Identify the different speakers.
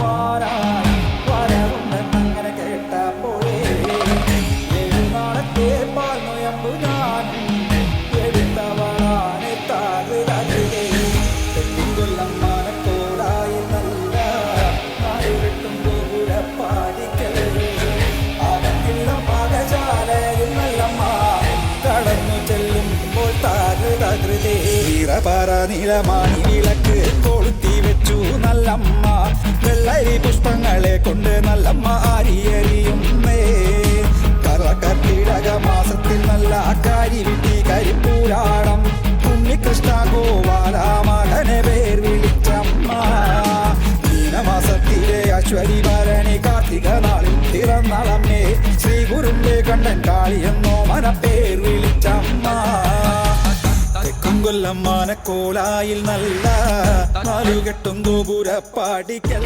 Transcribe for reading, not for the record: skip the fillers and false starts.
Speaker 1: വരുവാനായി വരവുണ്ടെന്നങ്ങനെ കേട്ടപ്പോഴേ നാളത്തെ പാൽനൊയമ്പു ഞാനും എടുത്തവളാണ് താകൃതേ കൊല്ലം മാനക്കോടായി നല്ല നാടുകെട്ടും ഗോപുരപ്പാടിക്കൽ ആകത്തില്ല പാകശാലയിൽ നല്ലമ്മ കടന്നു ചെല്ലുമ്പോൾ താകൃതേ ഈറപാറ നീലമാണി വിളക്ക് കൊളുത്തി വെച്ചു നല്ലമ്മ വെള്ളരി പുഷ്പങ്ങളെ കൊണ്ട് നല്ലമ്മ ആരിയറിയുന്നേ കർക്കിടക മാസത്തിൽ നല്ല കാരി വിട്ടി കരിപ്പൂരാടം ഉണ്ണികൃഷ്ണ ഗോപാല മകനെ പേർ വിളിച്ചമ്മ മീനമാസത്തിലെ അശ്വരി ഭരണി കാർത്തിക നാളിൽ പിറന്നളമ്മേ ശ്രീ ഗുരുന്റെ കണ്ണൻ കാളിയെന്നോ മനപ്പേർ വിളിച്ചമ്മ കൊല്ലം മാനക്കോലായിൽ നല്ല നാലുകെട്ടും ഗോപുരപ്പാടിക്കൽ